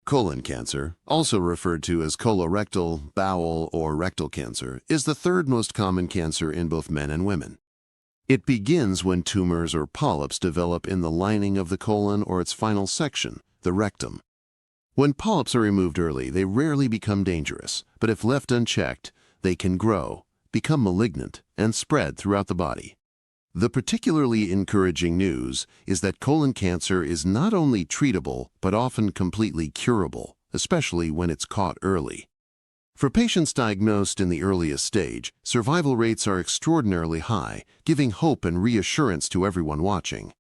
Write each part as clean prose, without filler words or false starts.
Colon cancer, also referred to as colorectal, bowel, or rectal cancer, is the third most common cancer in both men and women. It begins when tumors or polyps develop in the lining of the colon or its final section, the rectum. When polyps are removed early, they rarely become dangerous, but if left unchecked, they can grow, become malignant, and spread throughout the body. The particularly encouraging news is that colon cancer is not only treatable, but often completely curable, especially when it's caught early. For patients diagnosed in the earliest stage, survival rates are extraordinarily high, giving hope and reassurance to everyone watching.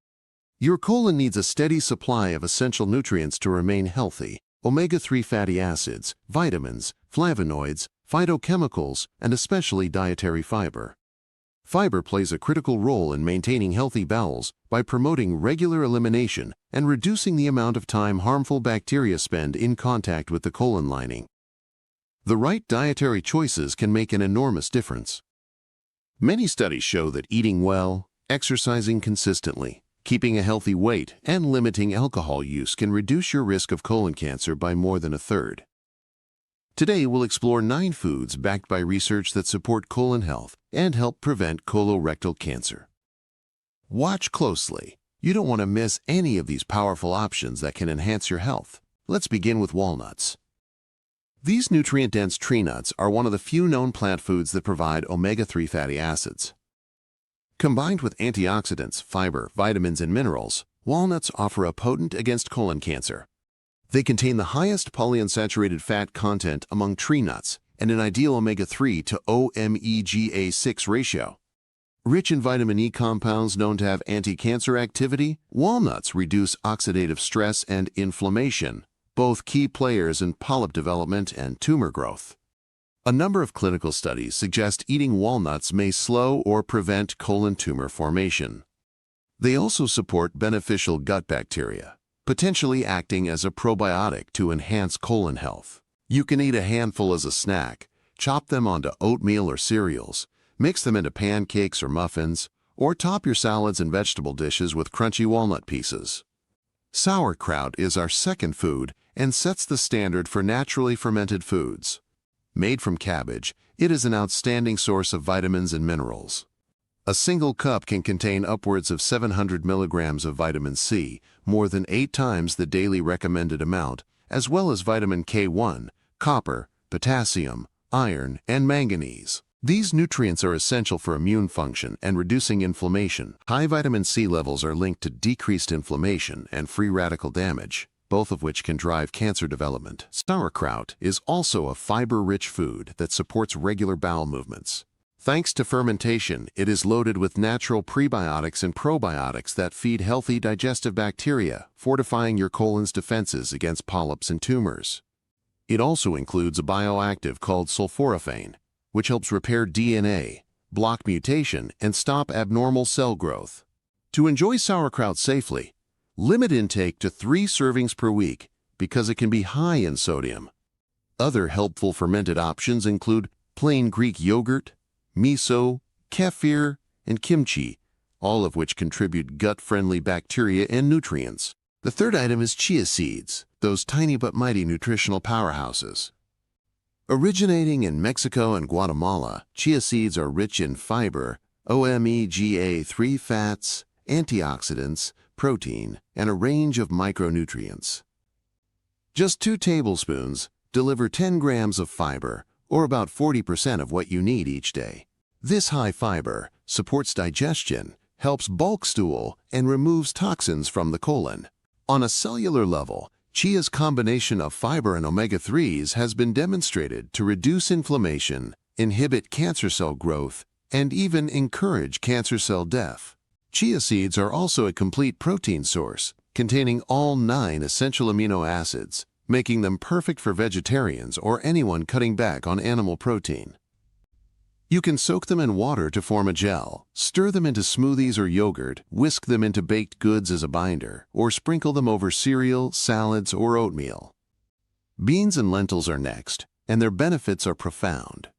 Your colon needs a steady supply of essential nutrients to remain healthy: omega-3 fatty acids, vitamins, flavonoids, phytochemicals, and especially dietary fiber. Fiber plays a critical role in maintaining healthy bowels by promoting regular elimination and reducing the amount of time harmful bacteria spend in contact with the colon lining. The right dietary choices can make an enormous difference. Many studies show that eating well, exercising consistently, keeping a healthy weight, and limiting alcohol use can reduce your risk of colon cancer by more than a third. Today, we'll explore 9 foods backed by research that support colon health and help prevent colorectal cancer. Watch closely. You don't want to miss any of these powerful options that can enhance your health. Let's begin with walnuts. These nutrient-dense tree nuts are one of the few known plant foods that provide omega-3 fatty acids. Combined with antioxidants, fiber, vitamins, and minerals, walnuts offer a potent against colon cancer. They contain the highest polyunsaturated fat content among tree nuts and an ideal omega-3 to omega-6 ratio. Rich in vitamin E compounds known to have anti-cancer activity, walnuts reduce oxidative stress and inflammation, both key players in polyp development and tumor growth. A number of clinical studies suggest eating walnuts may slow or prevent colon tumor formation. They also support beneficial gut bacteria, potentially acting as a probiotic to enhance colon health. You can eat a handful as a snack, chop them onto oatmeal or cereals, mix them into pancakes or muffins, or top your salads and vegetable dishes with crunchy walnut pieces. Sauerkraut is our second food and sets the standard for naturally fermented foods. Made from cabbage, it is an outstanding source of vitamins and minerals. A single cup can contain upwards of 700 milligrams of vitamin C, more than 8 times the daily recommended amount, as well as vitamin K1, copper, potassium, iron, and manganese. These nutrients are essential for immune function and reducing inflammation. High vitamin C levels are linked to decreased inflammation and free radical damage, both of which can drive cancer development. Sauerkraut is also a fiber-rich food that supports regular bowel movements. Thanks to fermentation, it is loaded with natural prebiotics and probiotics that feed healthy digestive bacteria, fortifying your colon's defenses against polyps and tumors. It also includes a bioactive called sulforaphane, which helps repair DNA, block mutation, and stop abnormal cell growth. To enjoy sauerkraut safely, limit intake to 3 servings per week because it can be high in sodium. Other helpful fermented options include plain Greek yogurt, miso, kefir, and kimchi, all of which contribute gut-friendly bacteria and nutrients. The third item is chia seeds, those tiny but mighty nutritional powerhouses. Originating in Mexico and Guatemala, chia seeds are rich in fiber, omega-3 fats, antioxidants, protein, and a range of micronutrients. Just 2 tablespoons deliver 10 grams of fiber, or about 40% of what you need each day. This high fiber supports digestion, helps bulk stool, and removes toxins from the colon. On a cellular level, chia's combination of fiber and omega-3s has been demonstrated to reduce inflammation, inhibit cancer cell growth, and even encourage cancer cell death. Chia seeds are also a complete protein source, containing all 9 essential amino acids, making them perfect for vegetarians or anyone cutting back on animal protein. You can soak them in water to form a gel, stir them into smoothies or yogurt, whisk them into baked goods as a binder, or sprinkle them over cereal, salads, or oatmeal. Beans and lentils are next, and their benefits are profound.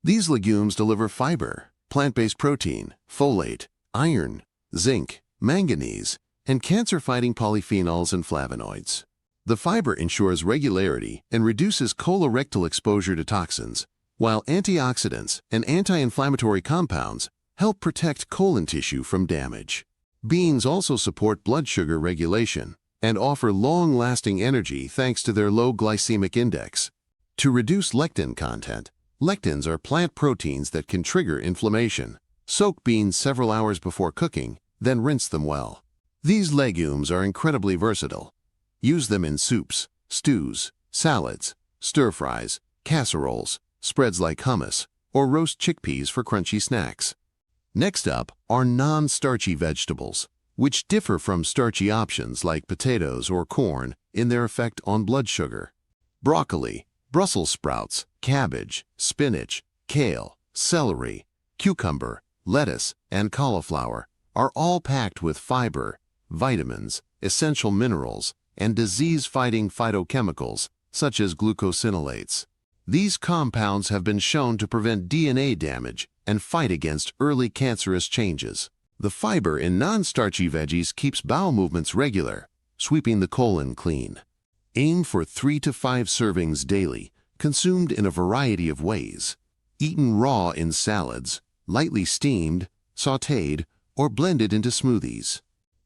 These legumes deliver fiber, plant-based protein, folate, iron, zinc, manganese, and cancer-fighting polyphenols and flavonoids. The fiber ensures regularity and reduces colorectal exposure to toxins, while antioxidants and anti-inflammatory compounds help protect colon tissue from damage. Beans also support blood sugar regulation and offer long-lasting energy thanks to their low glycemic index. To reduce lectin content, lectins are plant proteins that can trigger inflammation. Soak beans several hours before cooking, then rinse them well. These legumes are incredibly versatile. Use them in soups, stews, salads, stir-fries, casseroles, spreads like hummus, or roast chickpeas for crunchy snacks. Next up are non-starchy vegetables, which differ from starchy options like potatoes or corn in their effect on blood sugar. Broccoli, Brussels sprouts, cabbage, spinach, kale, celery, cucumber, lettuce, and cauliflower are all packed with fiber, vitamins, essential minerals, and disease-fighting phytochemicals such as glucosinolates. These compounds have been shown to prevent DNA damage and fight against early cancerous changes. The fiber in non-starchy veggies keeps bowel movements regular, sweeping the colon clean. Aim for 3 to 5 servings daily, consumed in a variety of ways. Eaten raw in salads, lightly steamed, sautéed, or blended into smoothies.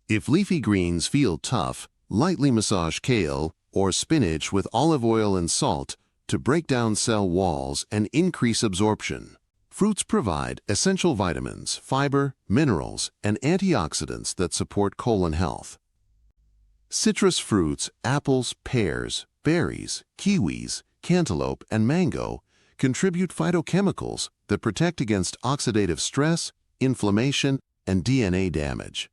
If leafy greens feel tough, lightly massage kale or spinach with olive oil and salt to break down cell walls and increase absorption. Fruits provide essential vitamins, fiber, minerals, and antioxidants that support colon health. Citrus fruits, apples, pears, berries, kiwis, cantaloupe, and mango contribute phytochemicals that protect against oxidative stress, inflammation, and DNA damage.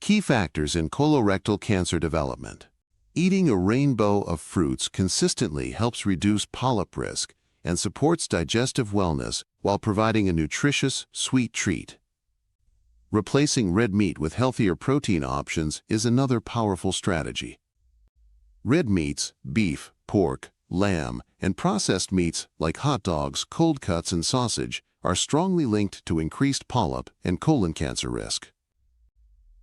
Key factors in colorectal cancer development. Eating a rainbow of fruits consistently helps reduce polyp risk and supports digestive wellness while providing a nutritious, sweet treat. Replacing red meat with healthier protein options is another powerful strategy. Red meats, beef, pork, lamb, and processed meats like hot dogs, cold cuts, and sausage are strongly linked to increased polyp and colon cancer risk.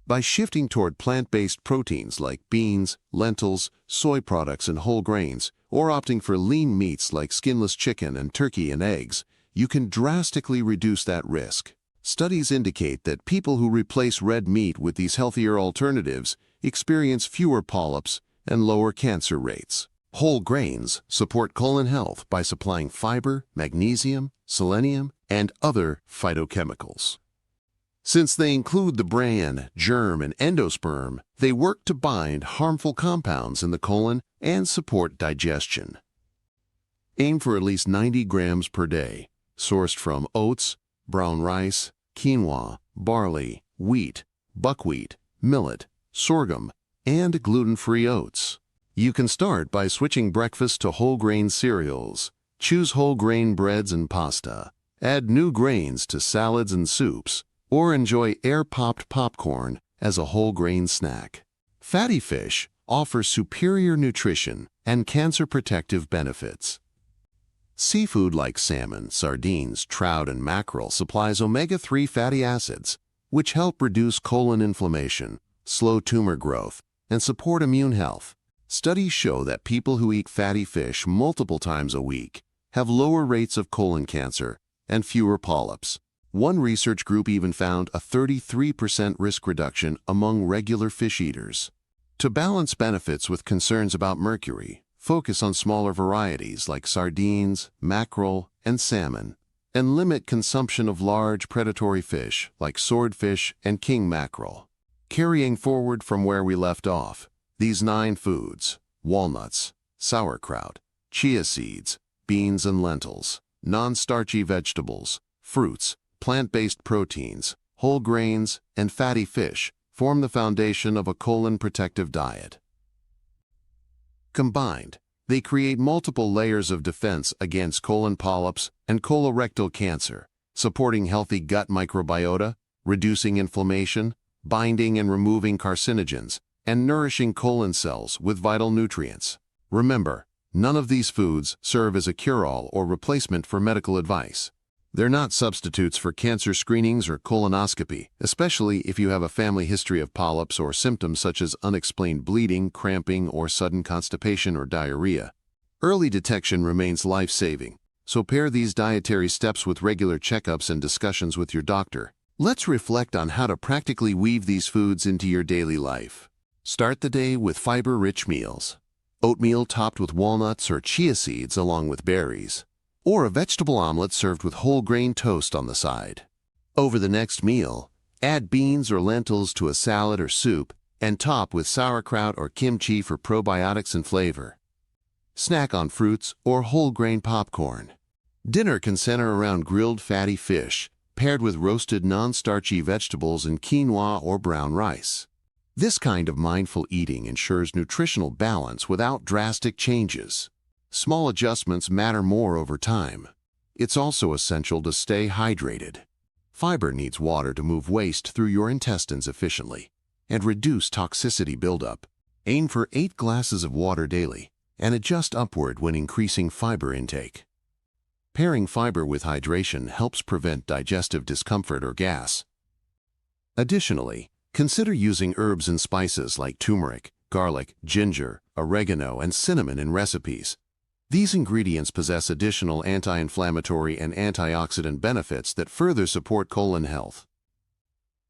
By shifting toward plant-based proteins like beans, lentils, soy products, and whole grains, or opting for lean meats like skinless chicken and turkey and eggs, you can drastically reduce that risk. Studies indicate that people who replace red meat with these healthier alternatives experience fewer polyps and lower cancer rates. Whole grains support colon health by supplying fiber, magnesium, selenium, and other phytochemicals. Since they include the bran, germ, and endosperm, they work to bind harmful compounds in the colon and support digestion. Aim for at least 90 grams per day, sourced from oats, brown rice, quinoa, barley, wheat, buckwheat, millet, sorghum, and gluten-free oats. You can start by switching breakfast to whole grain cereals. Choose whole grain breads and pasta. Add new grains to salads and soups, or enjoy air-popped popcorn as a whole grain snack. Fatty fish offers superior nutrition and cancer-protective benefits. Seafood like salmon, sardines, trout, and mackerel supplies omega-3 fatty acids, which help reduce colon inflammation, slow tumor growth, and support immune health. Studies show that people who eat fatty fish multiple times a week have lower rates of colon cancer and fewer polyps. One research group even found a 33% risk reduction among regular fish eaters. To balance benefits with concerns about mercury, focus on smaller varieties like sardines, mackerel, and salmon, and limit consumption of large predatory fish like swordfish and king mackerel. Carrying forward from where we left off, these 9 foods, walnuts, sauerkraut, chia seeds, beans and lentils, non-starchy vegetables, fruits, plant-based proteins, whole grains, and fatty fish form the foundation of a colon-protective diet. Combined, they create multiple layers of defense against colon polyps and colorectal cancer, supporting healthy gut microbiota, reducing inflammation, binding and removing carcinogens, and nourishing colon cells with vital nutrients. Remember, none of these foods serve as a cure-all or replacement for medical advice. They're not substitutes for cancer screenings or colonoscopy, especially if you have a family history of polyps or symptoms such as unexplained bleeding, cramping, or sudden constipation or diarrhea. Early detection remains life-saving, so pair these dietary steps with regular checkups and discussions with your doctor. Let's reflect on how to practically weave these foods into your daily life. Start the day with fiber-rich meals. Oatmeal topped with walnuts or chia seeds along with berries, or a vegetable omelet served with whole grain toast on the side. Over the next meal, add beans or lentils to a salad or soup and top with sauerkraut or kimchi for probiotics and flavor. Snack on fruits or whole grain popcorn. Dinner can center around grilled fatty fish, paired with roasted non-starchy vegetables and quinoa or brown rice. This kind of mindful eating ensures nutritional balance without drastic changes. Small adjustments matter more over time. It's also essential to stay hydrated. Fiber needs water to move waste through your intestines efficiently and reduce toxicity buildup. Aim for 8 glasses of water daily and adjust upward when increasing fiber intake. Pairing fiber with hydration helps prevent digestive discomfort or gas. Additionally, consider using herbs and spices like turmeric, garlic, ginger, oregano, and cinnamon in recipes. These ingredients possess additional anti-inflammatory and antioxidant benefits that further support colon health.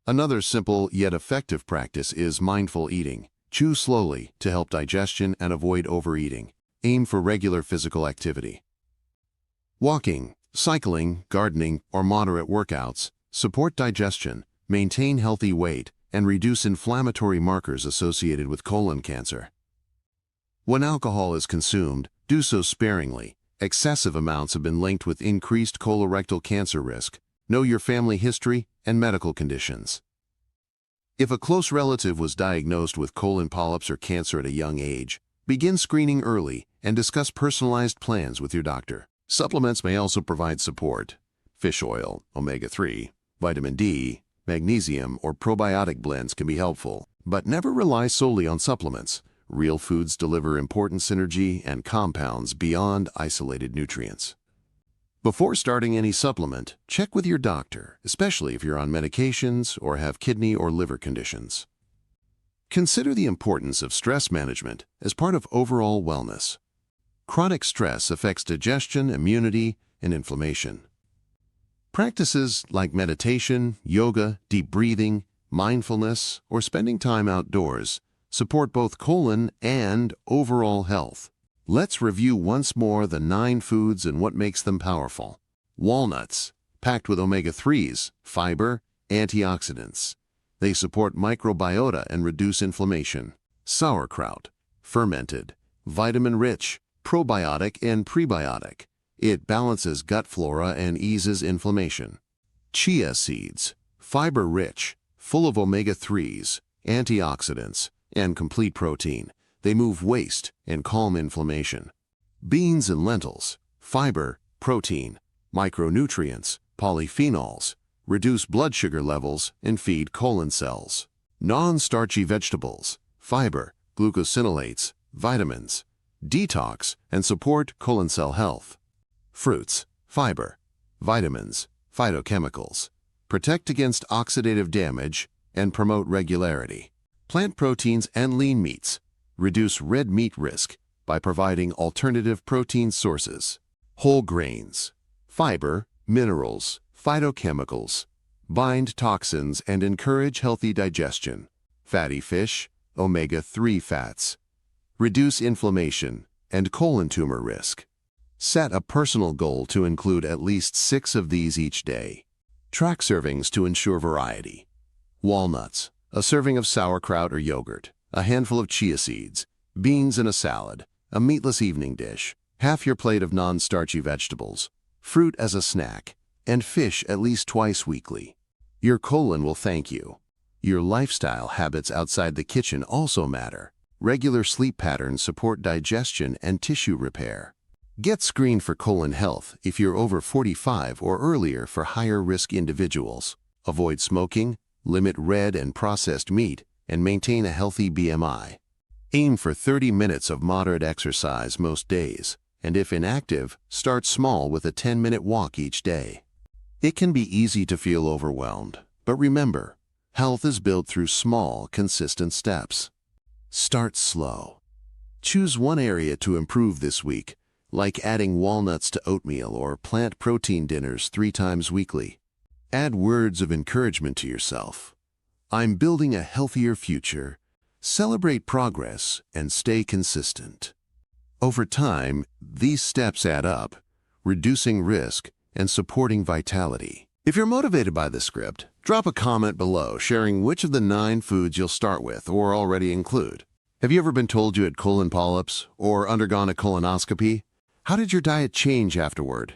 Another simple yet effective practice is mindful eating. Chew slowly to help digestion and avoid overeating. Aim for regular physical activity. Walking, cycling, gardening, or moderate workouts support digestion, maintain healthy weight, and reduce inflammatory markers associated with colon cancer. When alcohol is consumed, do so sparingly. Excessive amounts have been linked with increased colorectal cancer risk. Know your family history and medical conditions. If a close relative was diagnosed with colon polyps or cancer at a young age, begin screening early and discuss personalized plans with your doctor. Supplements may also provide support. Fish oil, omega-3, vitamin D, magnesium, or probiotic blends can be helpful, but never rely solely on supplements. Real foods deliver important synergy and compounds beyond isolated nutrients. Before starting any supplement, check with your doctor, especially if you're on medications or have kidney or liver conditions. Consider the importance of stress management as part of overall wellness. Chronic stress affects digestion, immunity, and inflammation. Practices like meditation, yoga, deep breathing, mindfulness, or spending time outdoors support both colon and overall health. Let's review once more the 9 foods and what makes them powerful. Walnuts, packed with omega-3s, fiber, antioxidants. They support microbiota and reduce inflammation. Sauerkraut, fermented, vitamin-rich, probiotic and prebiotic. It balances gut flora and eases inflammation. Chia seeds, fiber-rich, full of omega-3s, antioxidants, and complete protein. They move waste and calm inflammation. Beans and lentils, fiber, protein, micronutrients, polyphenols, reduce blood sugar levels and feed colon cells. Non-starchy vegetables, fiber, glucosinolates, vitamins, detox and support colon cell health. Fruits, fiber, vitamins, phytochemicals, protect against oxidative damage and promote regularity. Plant proteins and lean meats reduce red meat risk by providing alternative protein sources. Whole grains, fiber, minerals, phytochemicals, bind toxins and encourage healthy digestion. Fatty fish, omega-3 fats, reduce inflammation and colon tumor risk. Set a personal goal to include at least 6 of these each day. Track servings to ensure variety. Walnuts, a serving of sauerkraut or yogurt, a handful of chia seeds, beans in a salad, a meatless evening dish, half your plate of non-starchy vegetables, fruit as a snack, and fish at least twice weekly. Your colon will thank you. Your lifestyle habits outside the kitchen also matter. Regular sleep patterns support digestion and tissue repair. Get screened for colon health if you're over 45 or earlier for higher-risk individuals. Avoid smoking, limit red and processed meat, and maintain a healthy BMI. Aim for 30 minutes of moderate exercise most days, and if inactive, start small with a 10-minute walk each day. It can be easy to feel overwhelmed, but remember, health is built through small, consistent steps. Start slow. Choose one area to improve this week, like adding walnuts to oatmeal or plant protein dinners 3 times weekly. Add words of encouragement to yourself. I'm building a healthier future. Celebrate progress and stay consistent. Over time, these steps add up, reducing risk and supporting vitality. If you're motivated by this script, drop a comment below sharing which of the 9 foods you'll start with or already include. Have you ever been told you had colon polyps or undergone a colonoscopy? How did your diet change afterward?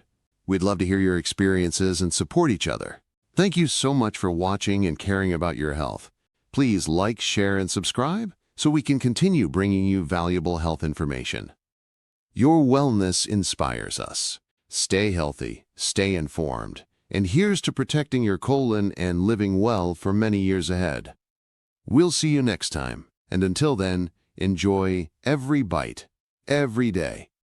We'd love to hear your experiences and support each other. Thank you so much for watching and caring about your health. Please like, share, and subscribe so we can continue bringing you valuable health information. Your wellness inspires us. Stay healthy, stay informed, and here's to protecting your colon and living well for many years ahead. We'll see you next time, and until then, enjoy every bite, every day.